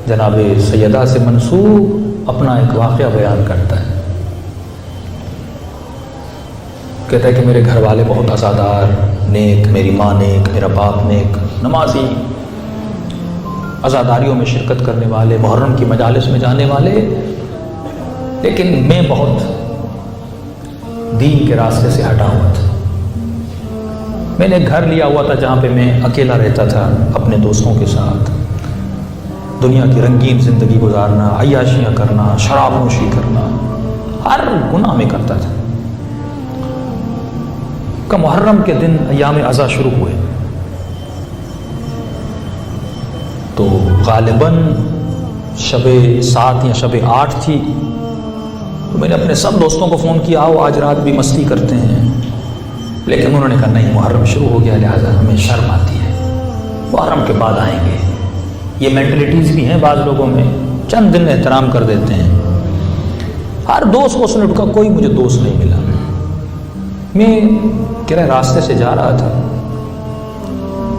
جناب سیدہ سے منسوب اپنا ایک واقعہ بیان کرتا ہے. کہتا ہے کہ میرے گھر والے بہت عزادار، نیک، میری ماں نیک، میرا باپ نیک، نمازی، عزاداریوں میں شرکت کرنے والے، محرم کی مجالس میں جانے والے، لیکن میں بہت دین کے راستے سے ہٹا ہوا تھا. میں نے گھر لیا ہوا تھا جہاں پہ میں اکیلا رہتا تھا اپنے دوستوں کے ساتھ. دنیا کی رنگین زندگی گزارنا، عیاشیاں کرنا، شراب نوشی کرنا، ہر گناہ میں کرتا تھا. کہ محرم کے دن ایام عزا شروع ہوئے تو غالباً شب 7 یا شب 8 تھی. تو میں نے اپنے سب دوستوں کو فون کیا، آؤ آج رات بھی مستی کرتے ہیں. لیکن انہوں نے کہا نہیں، محرم شروع ہو گیا، لہٰذا ہمیں شرم آتی ہے، محرم کے بعد آئیں گے. یہ مینٹلٹیز بھی ہیں بعض لوگوں میں، چند دن احترام کر دیتے ہیں. ہر دوست کو اس نے اٹھا، کوئی مجھے دوست نہیں ملا. میں کہہ رہا راستے سے جا رہا تھا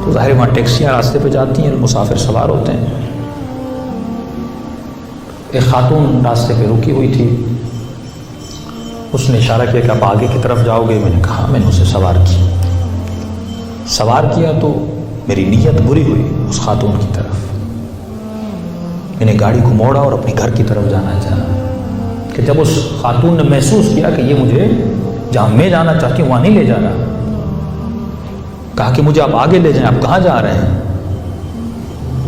تو ظاہر وہاں ٹیکسیاں راستے پہ جاتی ہیں، مسافر سوار ہوتے ہیں. ایک خاتون راستے پہ رکی ہوئی تھی. اس نے اشارہ کیا کہ آپ آگے کی طرف جاؤ گے. میں نے کہا، میں نے اسے سوار کیا تو میری نیت بری ہوئی اس خاتون کی طرف. میں نے گاڑی کو موڑا اور اپنے گھر کی طرف جانا چاہا کہ جب اس خاتون نے محسوس کیا کہ یہ مجھے جہاں میں جانا چاہتی ہوں وہاں نہیں لے جا رہا، کہا کہ مجھے آپ آگے لے جائیں. آپ کہاں جا رہے ہیں؟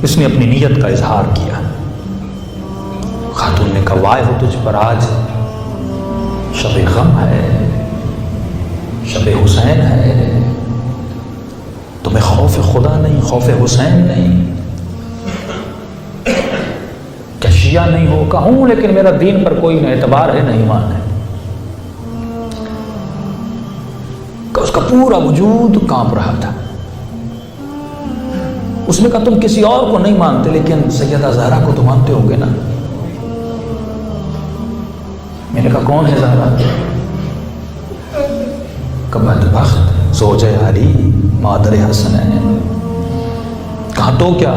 اس نے اپنی نیت کا اظہار کیا. خاتون نے کہا، وائے ہو تجھ پر آج شب غم ہے، شب حسین ہے، تمہیں خوف خدا نہیں، خوف حسین نہیں، کیا شیعہ نہیں ہو؟ کہوں لیکن میرا دین پر کوئی نہ اعتبار ہے نہ ایمان ہے. کہ اس کا پورا وجود کانپ رہا تھا. اس نے کہا، تم کسی اور کو نہیں مانتے لیکن سیدہ زہرا کو تو مانتے ہو گے نا؟ میں نے کہا، کون ہے زہرا؟ کہ بدبخت زوجہ علی مادر حسنین. کہا تو کیا؟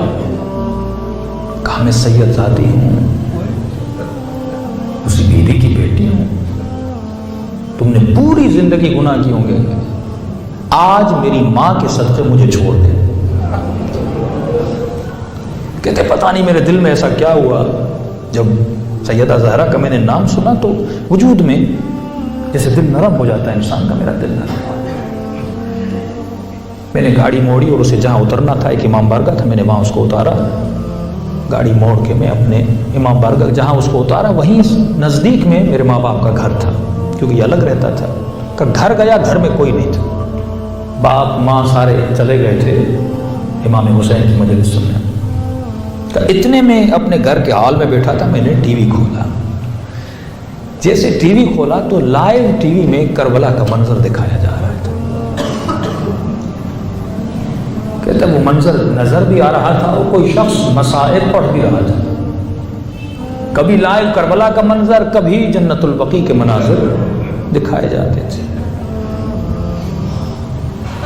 کہا میں سید زادی ہوں، اسی بیوی کی بیٹی ہوں. تم نے پوری زندگی گناہ کی ہوں گے، آج میری ماں کے صدقے مجھے چھوڑ دے. کہتے پتہ نہیں میرے دل میں ایسا کیا ہوا، جب سیدہ زہرا کا میں نے نام سنا تو وجود میں جیسے دل نرم ہو جاتا ہے انسان کا، میرا دل نرم ہوا. میں نے گاڑی موڑی اور اسے جہاں اترنا تھا، ایک امام بارگاہ تھا، میں نے وہاں اس کو اتارا. گاڑی موڑ کے میں اپنے امام بارگاہ جہاں اس کو اتارا وہیں نزدیک میں میرے ماں باپ کا گھر تھا، کیونکہ یہ الگ رہتا تھا. کہ گھر گیا، گھر میں کوئی نہیں تھا، باپ ماں سارے چلے گئے تھے امام حسین کی مجلس سننے. اتنے میں اپنے گھر کے ہال میں بیٹھا تھا، میں نے ٹی وی کھولا. جیسے ٹی وی کھولا تو لائیو ٹی وی میں کربلا کا منظر دکھایا جا رہا تھا. کہتا وہ منظر نظر بھی آ رہا تھا اور کوئی شخص مسائل پڑھ بھی رہا تھا. کبھی لائیو کربلا کا منظر، کبھی جنت البقیع کے مناظر دکھائے جاتے تھے.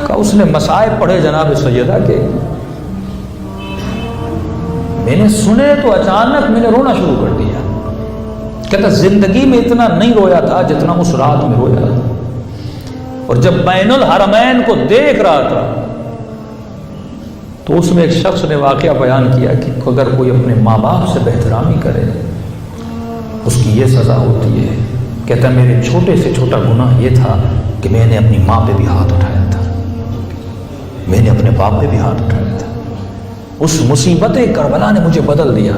کہ اس نے مسائل پڑھے جناب سیدہ کے. میں نے سنے تو اچانک میں نے رونا شروع کر دیا. کہتا زندگی میں اتنا نہیں رویا تھا جتنا اس رات میں رویا تھا. اور جب بین الحرمین کو دیکھ رہا تھا تو اس میں ایک شخص نے واقعہ بیان کیا کہ اگر کوئی اپنے ماں باپ سے بہترامی کرے اس کی یہ سزا ہوتی ہے. کہتا میرے چھوٹے سے چھوٹا گناہ یہ تھا کہ میں نے اپنی ماں پہ بھی ہاتھ اٹھایا تھا، میں نے اپنے باپ پہ بھی ہاتھ اٹھایا تھا. اس مصیبت کربلا نے مجھے بدل دیا،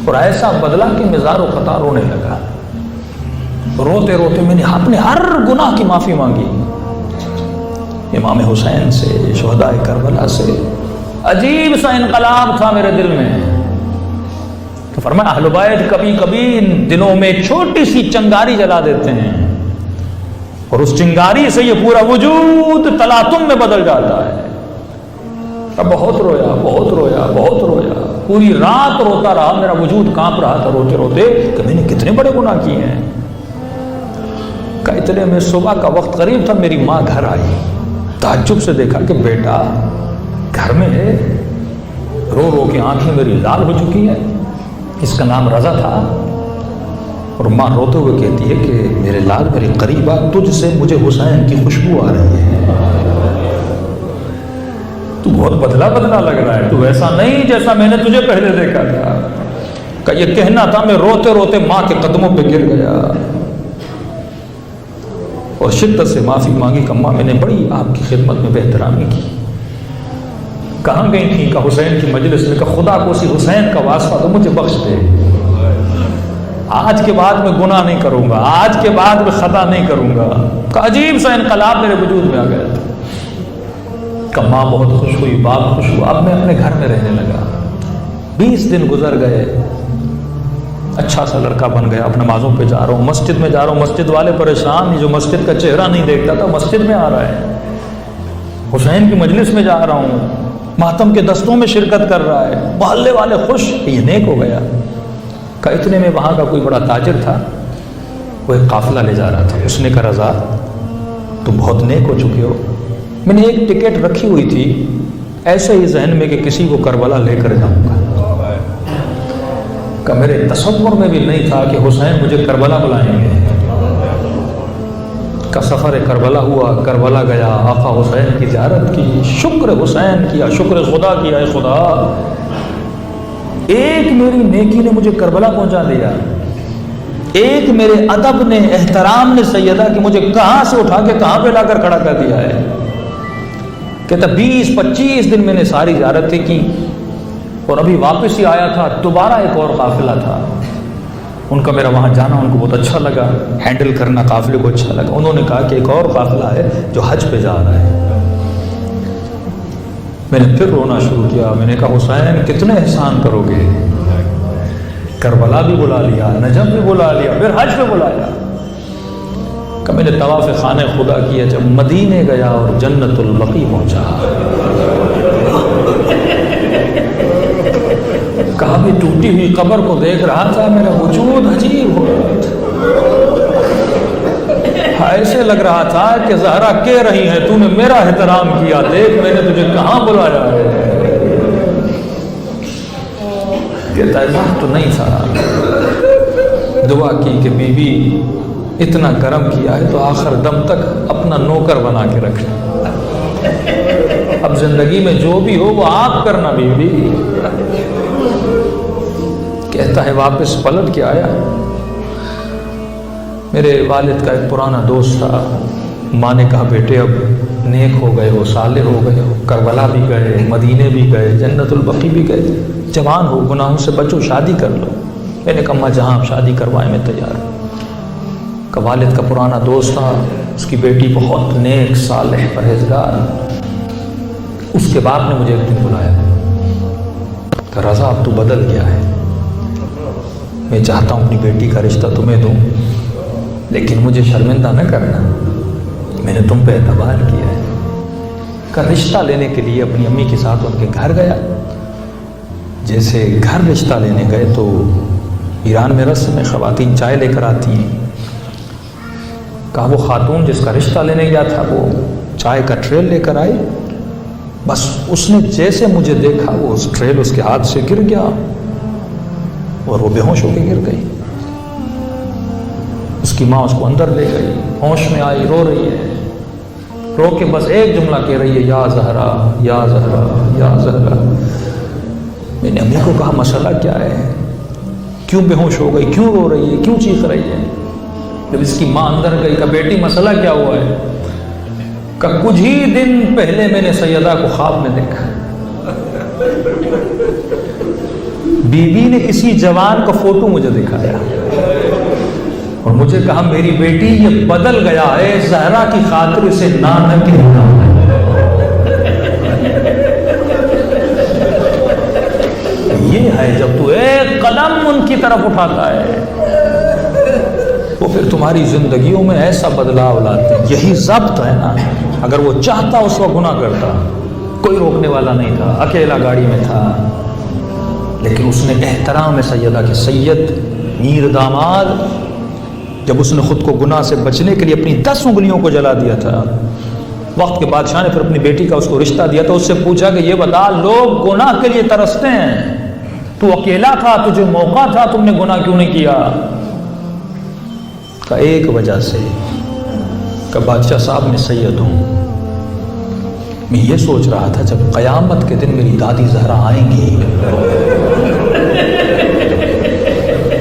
اور ایسا بدلا کہ میں زار و قطار رونے لگا. روتے روتے میں نے اپنے ہر گناہ کی معافی مانگی امام حسین سے، شہداء کربلا سے. عجیب سا انقلاب تھا میرے دل میں. تو فرمایا اہل بیت کبھی کبھی ان دنوں میں چھوٹی سی چنگاری جلا دیتے ہیں اور اس چنگاری سے یہ پورا وجود تلاطم میں بدل جاتا ہے. بہت رویا، بہت رویا، بہت رویا. پوری رات روتا رہا، میرا وجود کانپ رہا تھا روتے روتے کہ میں نے کتنے بڑے گناہ کیے ہیں. کہ اتنے میں صبح کا وقت قریب تھا، میری ماں گھر آئی. تعجب سے دیکھا کہ بیٹا گھر میں ہے. رو رو کے آنکھیں میری لال ہو چکی ہیں. اس کا نام رضا تھا. اور ماں روتے ہوئے کہتی ہے کہ میرے لال میرے قریب آ, تجھ سے مجھے حسین کی خوشبو آ رہی ہے. تو بہت بدلا بدلا لگ رہا ہے, تو ویسا نہیں جیسا میں نے تجھے پہلے دیکھا تھا. کہ یہ کہنا تھا, میں روتے روتے ماں کے قدموں پہ گر گیا اور شدت سے معافی مانگی کہ ماں میں نے بڑی آپ کی خدمت میں بے احترامی کی. کہاں گئی تھی؟ کہ حسین کی مجلس میں. کہ خدا کو اسی حسین کا واسطہ تو مجھے بخش دے, آج کے بعد میں گناہ نہیں کروں گا, آج کے بعد میں خطا نہیں کروں گا. کہ عجیب سا انقلاب میرے وجود میں آ گیا تھا. کہ ماں بہت خوش ہوئی, باپ خوش ہوا. اب میں اپنے گھر میں رہنے لگا. 20 دن گزر گئے, اچھا سا لڑکا بن گیا. اب نمازوں پہ جا رہا ہوں, مسجد میں جا رہا ہوں. مسجد والے پریشان, جو مسجد کا چہرہ نہیں دیکھتا تھا مسجد میں آ رہا ہے. حسین کی مجلس میں جا رہا ہوں, ماتم کے دستوں میں شرکت کر رہا ہے. محلے والے خوش کہ یہ نیک ہو گیا. کہ اتنے میں وہاں کا کوئی بڑا تاجر تھا, وہ ایک قافلہ لے جا رہا تھا. اس نے کہا رضا تم بہت نیک ہو چکے ہو. میں نے ایک ٹکٹ رکھی ہوئی تھی ایسے ہی ذہن میں کہ کسی کو کربلا لے کر جاؤں گا. کہ میرے تصور میں بھی نہیں تھا کہ حسین مجھے کربلا بلائیں گے. کا سفر کربلا ہوا, کربلا گیا, آقا حسین کی زیارت کی, شکر حسین کیا, شکر خدا کیا. اے خدا, ایک میری نیکی نے مجھے کربلا پہنچا دیا, ایک میرے ادب نے, احترام نے سیدہ کہ مجھے کہاں سے اٹھا کے کہاں پہ لا کر کھڑا کر دیا ہے. کہتا 20-25 دن میں نے ساری زیارتیں کی اور ابھی واپس ہی آیا تھا. دوبارہ ایک اور قافلہ تھا, ان کا میرا وہاں جانا ان کو بہت اچھا لگا, ہینڈل کرنا قافلے کو اچھا لگا. انہوں نے کہا کہ ایک اور قافلہ ہے جو حج پہ جا رہا ہے. میں نے پھر رونا شروع کیا. میں نے کہا حسین کتنے احسان کرو گے, کربلا بھی بلا لیا, نجف بھی بلا لیا, پھر حج پہ بلایا. کہ میں نے طواف خانہ خدا کیا, جب مدینے گیا اور جنت البقیع پہنچا. کہا بھی ٹوٹی ہوئی قبر کو دیکھ رہا تھا, میرا وجود عجیب ہو رہا تھا. ایسے لگ رہا تھا کہ زہرا کہہ رہی ہے تو نے میرا احترام کیا, دیکھ میں نے تجھے کہاں بلایا ہے. کہتا ہے تو نہیں تھا. دعا کی کہ بی بی اتنا کرم کیا ہے تو آخر دم تک اپنا نوکر بنا کے رکھ لیں. اب زندگی میں جو بھی ہو وہ آپ کرنا بی بی. کہتا ہے واپس پلٹ کے آیا. میرے والد کا ایک پرانا دوست تھا. ماں نے کہا بیٹے اب نیک ہو گئے ہو, صالح ہو گئے ہو, کربلا بھی گئے, مدینے بھی گئے, جنت البقیع بھی گئے, جوان ہو, گناہوں سے بچو, شادی کر لو. میں نے کہا ماں جہاں آپ شادی کروائیں میں تیار ہوں. کہ والد کا پرانا دوست تھا, اس کی بیٹی بہت نیک, صالح, پرہیزگار. اس کے باپ نے مجھے ایک دن بلایا کہ رضا اب تو بدل گیا ہے, میں چاہتا ہوں اپنی بیٹی کا رشتہ تمہیں دوں, لیکن مجھے شرمندہ نہ کرنا, میں نے تم پہ اعتبار کیا ہے. کہ رشتہ لینے کے لیے اپنی امی کے ساتھ ان کے گھر گیا. جیسے گھر رشتہ لینے گئے تو ایران میں رسم میں خواتین چائے لے کر آتی ہیں. کہا وہ خاتون جس کا رشتہ لینے گیا تھا وہ چائے کا ٹریل لے کر آئی. بس اس نے جیسے مجھے دیکھا وہ اس ٹریل اس کے ہاتھ سے گر گیا اور وہ بے ہوش ہو کے گر گئی. اس کی ماں اس کو اندر لے گئی, ہوش میں آئی, رو رہی ہے. رو کے بس ایک جملہ کہہ رہی ہے یا زہرا, یا زہرا, یا زہرا. میں نے امی کو کہا مسئلہ کیا ہے, کیوں بے ہوش ہو گئی, کیوں رو رہی ہے, کیوں چیخ رہی ہے. جب اس کی ماں اندر گئی کہ بیٹی مسئلہ کیا ہوا ہے. کہ کچھ ہی دن پہلے میں نے سیدہ کو خواب میں دیکھا. بی بی نے کسی جوان کا فوٹو مجھے دکھایا اور مجھے کہا میری بیٹی یہ بدل گیا ہے, زہرا کی خاطر اسے نہ کہنا. یہ ہے جب تو ایک قدم ان کی طرف اٹھاتا ہے وہ پھر تمہاری زندگیوں میں ایسا بدلاؤ لاتے ہیں. یہی ضبط ہے نا. اگر وہ چاہتا اس وقت گناہ کرتا, کوئی روکنے والا نہیں تھا, اکیلا گاڑی میں تھا, لیکن اس نے احترام سیدہ کے سید میر داماد, جب اس نے خود کو گناہ سے بچنے کے لیے اپنی 10 انگلیوں کو جلا دیا تھا وقت کے بادشاہ نے پھر اپنی بیٹی کا اس کو رشتہ دیا تو اس سے پوچھا کہ یہ بتا، لوگ گناہ کے لیے ترستے ہیں، تو اکیلا تھا، تجھے موقع تھا، تم نے گناہ کیوں نہیں کیا؟ کہ ایک وجہ سے، کہ بادشاہ صاحب میں سید ہوں، میں یہ سوچ رہا تھا جب قیامت کے دن میری دادی زہرا آئیں گی،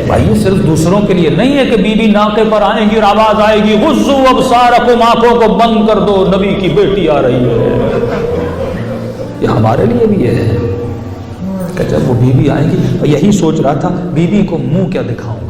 بھائی صرف دوسروں کے لیے نہیں ہے کہ بی بی ناقے پر آئیں گی اور آواز آئے گی غضوا ابصارکم، آنکھوں کو بند کر دو، نبی کی بیٹی آ رہی ہے، یہ ہمارے لیے بھی ہے کہ جب وہ بی بی آئیں گی، یہی سوچ رہا تھا بی بی کو منہ کیا دکھاؤں،